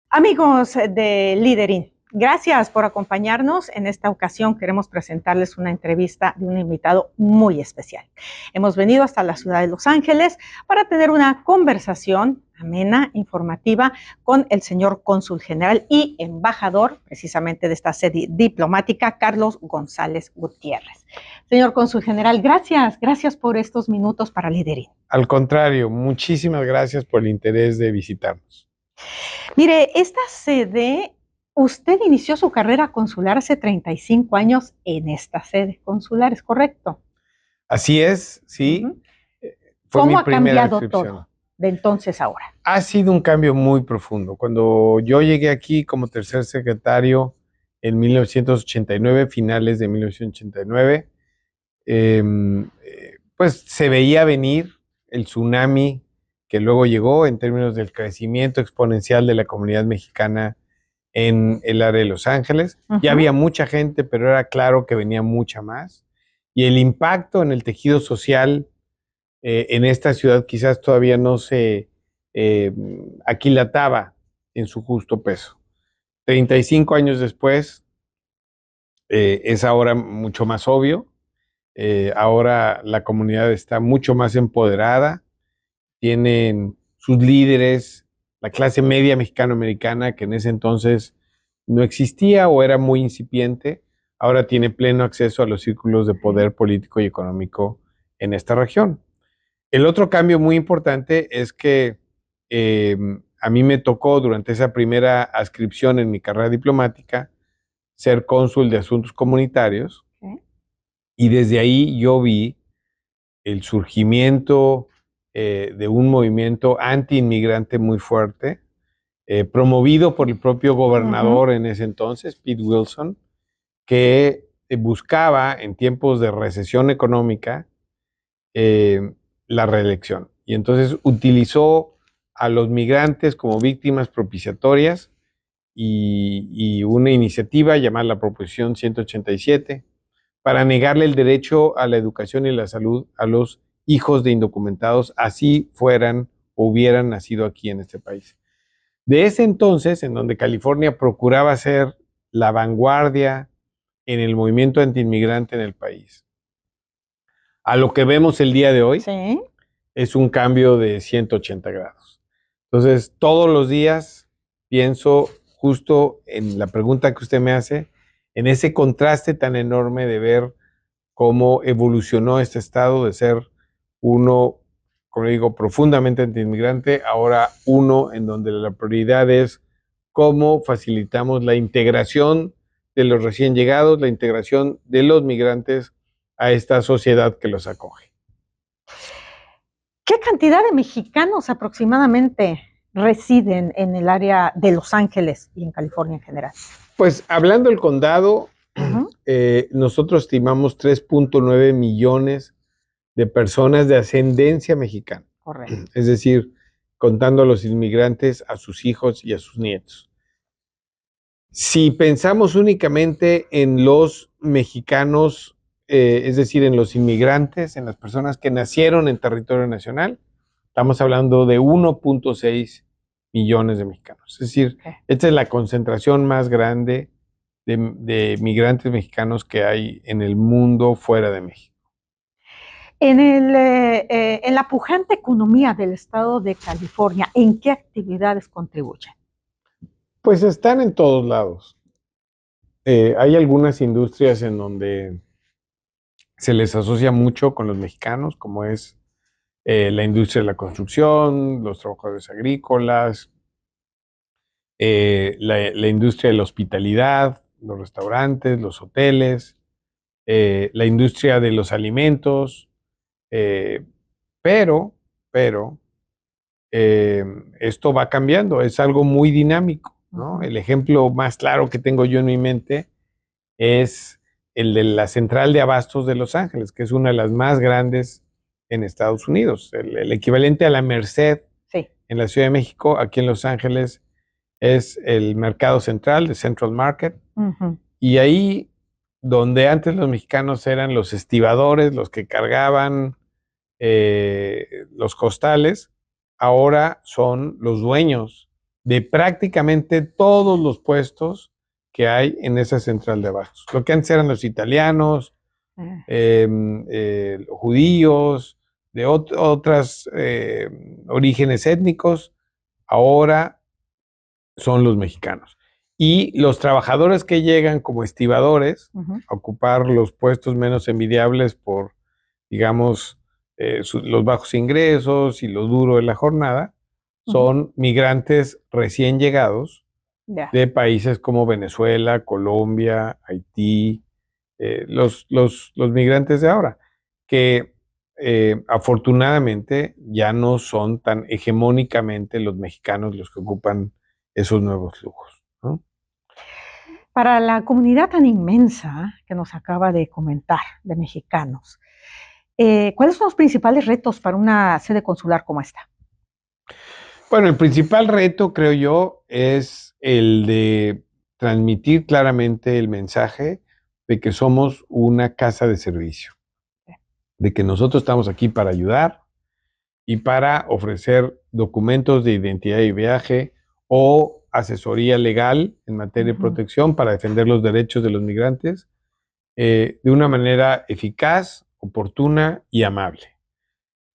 Amigos de Liderin, gracias por acompañarnos. En esta ocasión queremos presentarles una entrevista de un invitado muy especial. Hemos venido hasta la ciudad de Los Ángeles para tener una conversación amena, informativa, con el señor cónsul general y embajador precisamente de esta sede diplomática, Carlos González Gutiérrez. Señor cónsul general, gracias por estos minutos para Liderin. Al contrario, muchísimas gracias por el interés de visitarnos. Mire, esta sede, usted inició su carrera consular hace 35 años en esta sede consular, ¿es correcto? Así es, sí. Fue ¿Cómo ha cambiado todo de entonces a ahora? Ha sido un cambio muy profundo. Cuando yo llegué aquí como tercer secretario en 1989, finales de 1989, pues se veía venir el tsunami que luego llegó en términos del crecimiento exponencial de la comunidad mexicana en el área de Los Ángeles. Ya había mucha gente, pero era claro que venía mucha más. Y el impacto en el tejido social en esta ciudad quizás todavía no se aquilataba en su justo peso. 35 años después es ahora mucho más obvio. Ahora la comunidad está mucho más empoderada, tienen sus líderes, la clase media mexicano-americana, que en ese entonces no existía o era muy incipiente, ahora tiene pleno acceso a los círculos de poder político y económico en esta región. El otro cambio muy importante es que a mí me tocó durante esa primera adscripción en mi carrera diplomática ser cónsul de asuntos comunitarios, y desde ahí yo vi el surgimiento de un movimiento anti-inmigrante muy fuerte, promovido por el propio gobernador en ese entonces, Pete Wilson, que buscaba en tiempos de recesión económica la reelección. Y entonces utilizó a los migrantes como víctimas propiciatorias y una iniciativa llamada la Proposición 187 para negarle el derecho a la educación y la salud a los hijos de indocumentados, así fueran o hubieran nacido aquí en este país. De ese entonces, en donde California procuraba ser la vanguardia en el movimiento antiinmigrante en el país, a lo que vemos el día de hoy, ¿sí? Es un cambio de 180 grados. Entonces, todos los días pienso justo en la pregunta que usted me hace, en ese contraste tan enorme de ver cómo evolucionó este estado de ser uno, como digo, profundamente antiinmigrante, ahora uno en donde la prioridad es cómo facilitamos la integración de los recién llegados, la integración de los migrantes a esta sociedad que los acoge. ¿Qué cantidad de mexicanos aproximadamente residen en el área de Los Ángeles y en California en general? Pues hablando del condado, nosotros estimamos 3.9 millones de personas de ascendencia mexicana. Correcto. Es decir, contando a los inmigrantes, a sus hijos y a sus nietos. Si pensamos únicamente en los mexicanos, es decir, en los inmigrantes, en las personas que nacieron en territorio nacional, estamos hablando de 1.6 millones de mexicanos. Es decir, esta es la concentración más grande de migrantes mexicanos que hay en el mundo fuera de México. En la pujante economía del estado de California, ¿en qué actividades contribuyen? Pues están en todos lados. Hay algunas industrias en donde se les asocia mucho con los mexicanos, como es la industria de la construcción, los trabajadores agrícolas, la industria de la hospitalidad, los restaurantes, los hoteles, la industria de los alimentos, pero esto va cambiando, es algo muy dinámico, ¿no? El ejemplo más claro que tengo yo en mi mente es el de la central de abastos de Los Ángeles, que es una de las más grandes en Estados Unidos. El equivalente a la Merced en la Ciudad de México, aquí en Los Ángeles, es el mercado central, de Central Market. Y ahí, donde antes los mexicanos eran los estibadores, los que cargaban los costales, ahora son los dueños de prácticamente todos los puestos que hay en esa central de abastos. Lo que antes eran los italianos, judíos, de otros orígenes étnicos, ahora son los mexicanos. Y los trabajadores que llegan como estibadores a ocupar los puestos menos envidiables por, digamos, los bajos ingresos y lo duro de la jornada, son migrantes recién llegados de países como Venezuela, Colombia, Haití, los migrantes de ahora, que afortunadamente ya no son tan hegemónicamente los mexicanos los que ocupan esos nuevos lujos, ¿no? Para la comunidad tan inmensa que nos acaba de comentar, de mexicanos, ¿cuáles son los principales retos para una sede consular como esta? Bueno, el principal reto, creo yo, es el de transmitir claramente el mensaje de que somos una casa de servicio, de que nosotros estamos aquí para ayudar y para ofrecer documentos de identidad y viaje o asesoría legal en materia de protección para defender los derechos de los migrantes de una manera eficaz, oportuna y amable.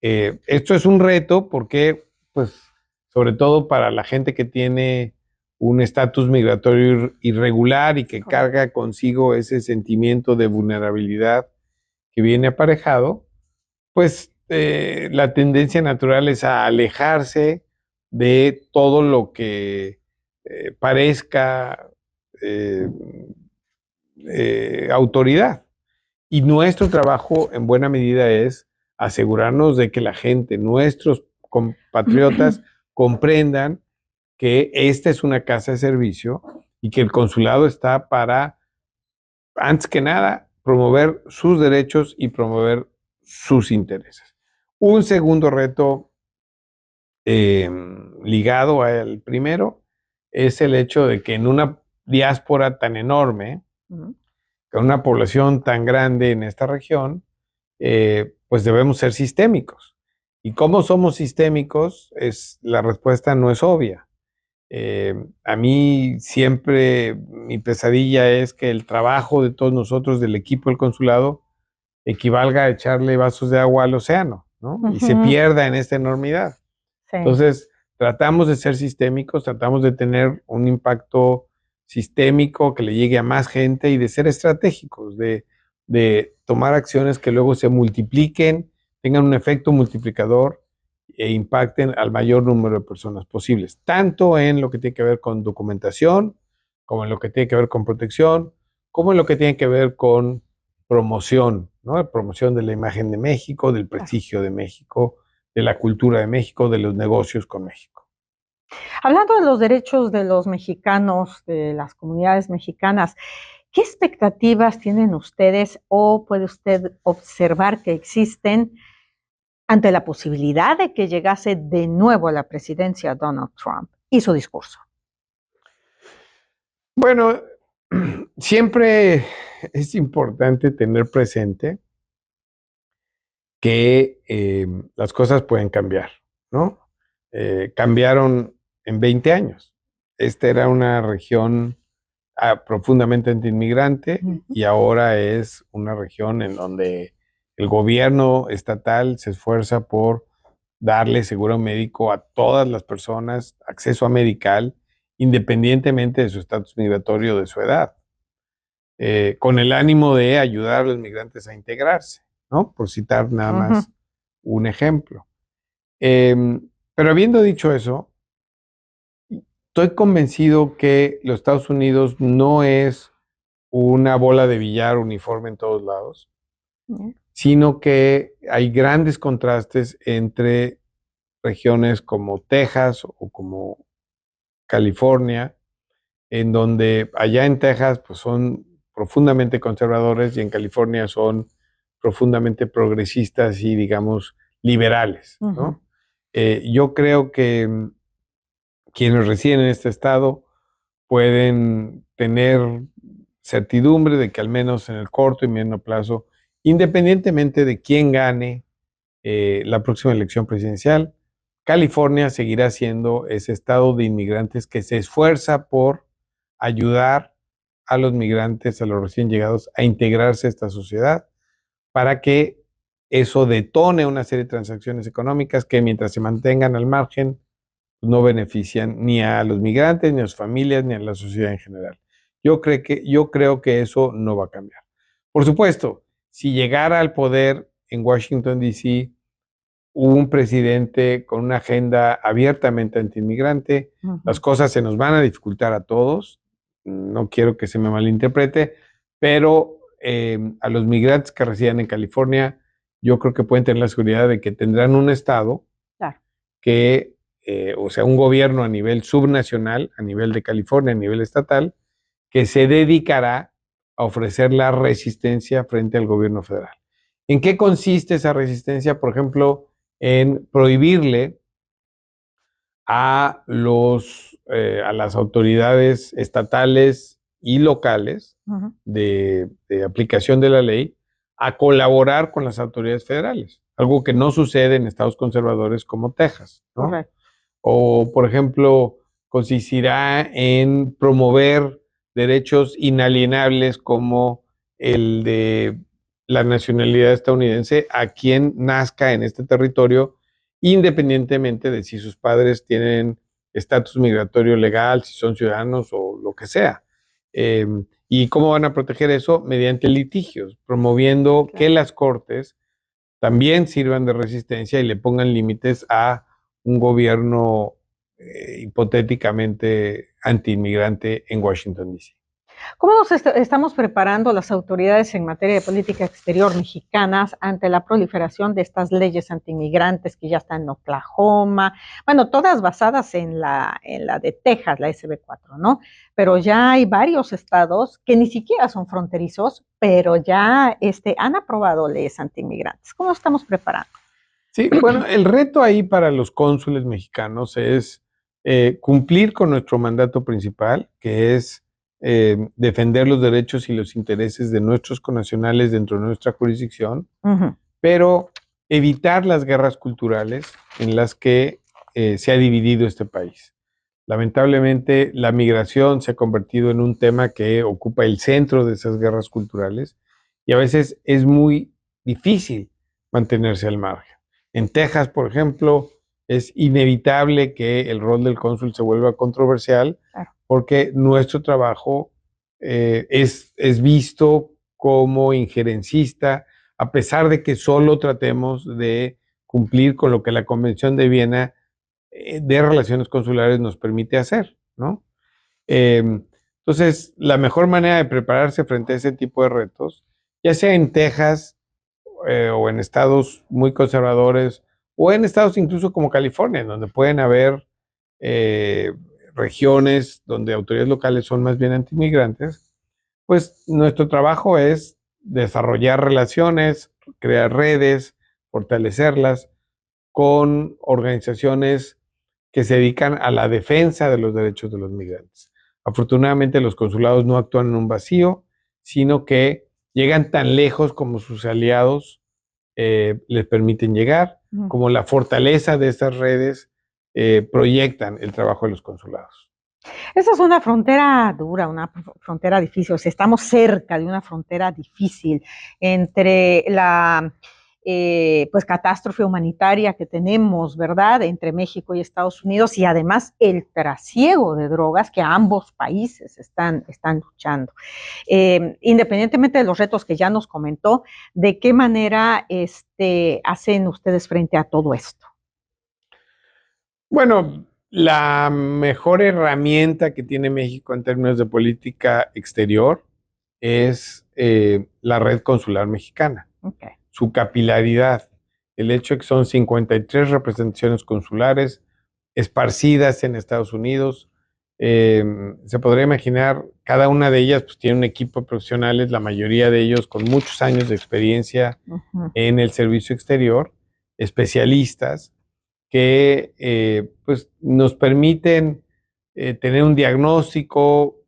Esto es un reto porque, pues, sobre todo para la gente que tiene un estatus migratorio irregular y que carga consigo ese sentimiento de vulnerabilidad que viene aparejado, pues la tendencia natural es a alejarse de todo lo que parezca eh, autoridad. Y nuestro trabajo en buena medida es asegurarnos de que la gente, nuestros compatriotas, comprendan que esta es una casa de servicio y que el consulado está para, antes que nada, promover sus derechos y promover sus intereses. Un segundo reto ligado al primero es el hecho de que en una diáspora tan enorme, con una población tan grande en esta región, pues debemos ser sistémicos. ¿Y cómo somos sistémicos? La respuesta no es obvia. A mí siempre mi pesadilla es que el trabajo de todos nosotros, del equipo del consulado, equivalga a echarle vasos de agua al océano, ¿no? Y se pierda en esta enormidad. Sí. Entonces, tratamos de ser sistémicos, tratamos de tener un impacto sistémico que le llegue a más gente y de ser estratégicos, de tomar acciones que luego se multipliquen, tengan un efecto multiplicador e impacten al mayor número de personas posibles, tanto en lo que tiene que ver con documentación, como en lo que tiene que ver con protección, como en lo que tiene que ver con promoción, ¿no? Promoción de la imagen de México, del prestigio de México, de la cultura de México, de los negocios con México. Hablando de los derechos de los mexicanos, de las comunidades mexicanas, ¿qué expectativas tienen ustedes o puede usted observar que existen ante la posibilidad de que llegase de nuevo a la presidencia Donald Trump y su discurso? Bueno, siempre es importante tener presente que las cosas pueden cambiar, ¿no? Cambiaron en 20 años. Esta era una región profundamente antiinmigrante y ahora es una región en donde el gobierno estatal se esfuerza por darle seguro médico a todas las personas, acceso a medical, independientemente de su estatus migratorio o de su edad, con el ánimo de ayudar a los migrantes a integrarse, ¿no? Por citar nada más un ejemplo. Pero habiendo dicho eso, estoy convencido que los Estados Unidos no es una bola de billar uniforme en todos lados, sino que hay grandes contrastes entre regiones como Texas o como California, en donde allá en Texas pues son profundamente conservadores y en California son profundamente progresistas y digamos liberales, ¿no? Yo creo que quienes residen en este estado pueden tener certidumbre de que al menos en el corto y mediano plazo, independientemente de quién gane la próxima elección presidencial, California seguirá siendo ese estado de inmigrantes que se esfuerza por ayudar a los migrantes, a los recién llegados, a integrarse a esta sociedad para que eso detone una serie de transacciones económicas que mientras se mantengan al margen no benefician ni a los migrantes, ni a sus familias, ni a la sociedad en general. Yo creo que eso no va a cambiar. Por supuesto, si llegara al poder en Washington, D.C., un presidente con una agenda abiertamente antiinmigrante, las cosas se nos van a dificultar a todos. No quiero que se me malinterprete, pero a los migrantes que residen en California, yo creo que pueden tener la seguridad de que tendrán un estado Claro. que, o sea, un gobierno a nivel subnacional, a nivel de California, a nivel estatal, que se dedicará a ofrecer la resistencia frente al gobierno federal. ¿En qué consiste esa resistencia? Por ejemplo, en prohibirle a las autoridades estatales y locales de aplicación de la ley a colaborar con las autoridades federales, algo que no sucede en estados conservadores como Texas, ¿no? Correcto. O, por ejemplo, consistirá en promover derechos inalienables como el de la nacionalidad estadounidense a quien nazca en este territorio, independientemente de si sus padres tienen estatus migratorio legal, si son ciudadanos o lo que sea. ¿Y cómo van a proteger eso? Mediante litigios, promoviendo que las cortes también sirvan de resistencia y le pongan límites a un gobierno hipotéticamente antiinmigrante en Washington, D.C. ¿Cómo nos estamos preparando las autoridades en materia de política exterior mexicanas ante la proliferación de estas leyes antiinmigrantes que ya están en Oklahoma? Bueno, todas basadas en la de Texas, la SB4, ¿no? Pero ya hay varios estados que ni siquiera son fronterizos, pero ya han aprobado leyes antiinmigrantes. ¿Cómo estamos preparando? Sí, bueno, el reto ahí para los cónsules mexicanos es cumplir con nuestro mandato principal, que es defender los derechos y los intereses de nuestros connacionales dentro de nuestra jurisdicción, pero evitar las guerras culturales en las que se ha dividido este país. Lamentablemente, la migración se ha convertido en un tema que ocupa el centro de esas guerras culturales y a veces es muy difícil mantenerse al margen. En Texas, por ejemplo, es inevitable que el rol del cónsul se vuelva controversial porque nuestro trabajo es visto como injerencista, a pesar de que solo tratemos de cumplir con lo que la Convención de Viena de relaciones consulares nos permite hacer, ¿no? Entonces, la mejor manera de prepararse frente a ese tipo de retos, ya sea en Texas o en estados muy conservadores, o en estados incluso como California, en donde pueden haber eh, regiones donde autoridades locales son más bien antimigrantes, pues nuestro trabajo es desarrollar relaciones, crear redes, fortalecerlas con organizaciones que se dedican a la defensa de los derechos de los migrantes. Afortunadamente los consulados no actúan en un vacío, sino que llegan tan lejos como sus aliados les permiten llegar, como la fortaleza de estas redes proyectan el trabajo de los consulados. Esa es una frontera dura, una frontera difícil. O sea, estamos cerca de una frontera difícil entre la pues catástrofe humanitaria que tenemos, ¿verdad?, entre México y Estados Unidos, y además el trasiego de drogas que ambos países están luchando. Independientemente de los retos que ya nos comentó, ¿de qué manera hacen ustedes frente a todo esto? Bueno, la mejor herramienta que tiene México en términos de política exterior es la red consular mexicana, su capilaridad, el hecho de que son 53 representaciones consulares esparcidas en Estados Unidos. Se podría imaginar, cada una de ellas pues, tiene un equipo de profesionales, la mayoría de ellos con muchos años de experiencia en el servicio exterior, especialistas que pues nos permiten tener un diagnóstico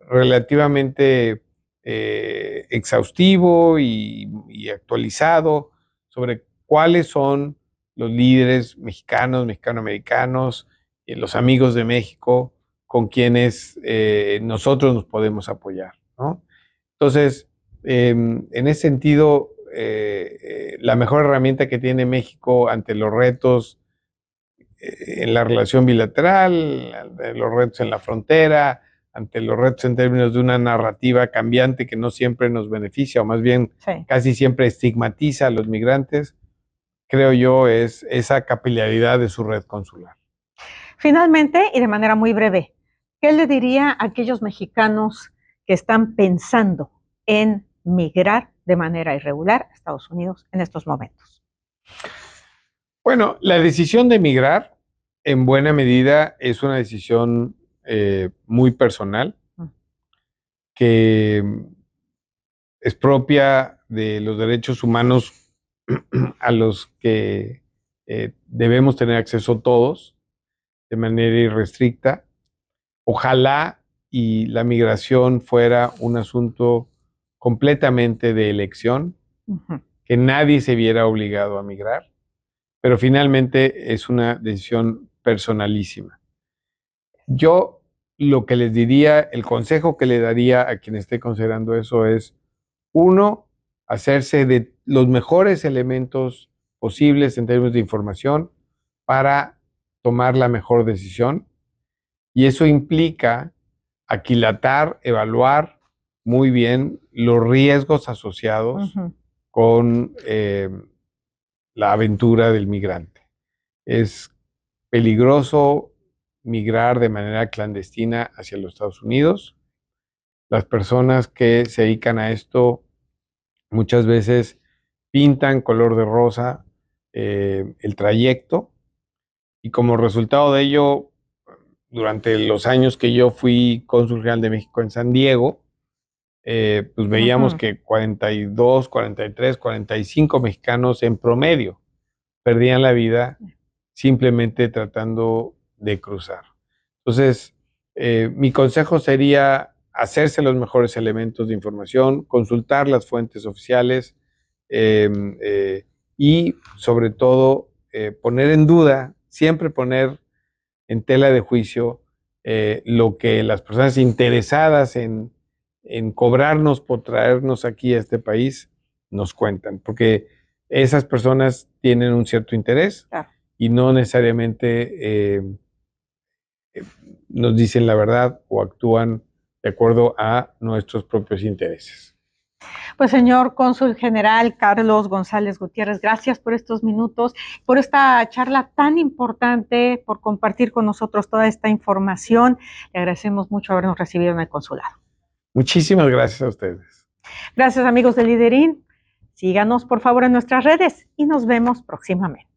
relativamente exhaustivo y actualizado sobre cuáles son los líderes mexicanos, mexicanoamericanos, los amigos de México, con quienes nosotros nos podemos apoyar, ¿no? Entonces, en ese sentido, la mejor herramienta que tiene México ante los retos en la relación bilateral, ante los retos en la frontera, ante los retos en términos de una narrativa cambiante que no siempre nos beneficia, o más bien casi siempre estigmatiza a los migrantes, creo yo, es esa capilaridad de su red consular. Finalmente, y de manera muy breve, ¿qué le diría a aquellos mexicanos que están pensando en migrar de manera irregular a Estados Unidos en estos momentos? Bueno, la decisión de migrar en buena medida es una decisión muy personal, que es propia de los derechos humanos a los que debemos tener acceso todos de manera irrestricta. Ojalá y la migración fuera un asunto completamente de elección, que nadie se viera obligado a migrar, pero finalmente es una decisión personalísima. Yo lo que les diría, el consejo que le daría a quien esté considerando eso es, uno, hacerse de los mejores elementos posibles en términos de información para tomar la mejor decisión. Y eso implica aquilatar, evaluar muy bien los riesgos asociados con la aventura del migrante. Es peligroso migrar de manera clandestina hacia los Estados Unidos. Las personas que se dedican a esto muchas veces pintan color de rosa el trayecto, y como resultado de ello, durante los años que yo fui cónsul general de México en San Diego, pues veíamos que 42, 43, 45 mexicanos en promedio perdían la vida simplemente tratando de cruzar. Entonces, mi consejo sería hacerse los mejores elementos de información, consultar las fuentes oficiales y sobre todo poner en duda, siempre poner en tela de juicio lo que las personas interesadas en cobrarnos por traernos aquí a este país nos cuentan, porque esas personas tienen un cierto interés y no necesariamente nos dicen la verdad o actúan de acuerdo a nuestros propios intereses. Pues señor Cónsul General Carlos González Gutiérrez, gracias por estos minutos, por esta charla tan importante, por compartir con nosotros toda esta información. Le agradecemos mucho habernos recibido en el consulado. Muchísimas gracias a ustedes. Gracias, amigos de Liderín. Síganos por favor en nuestras redes y nos vemos próximamente.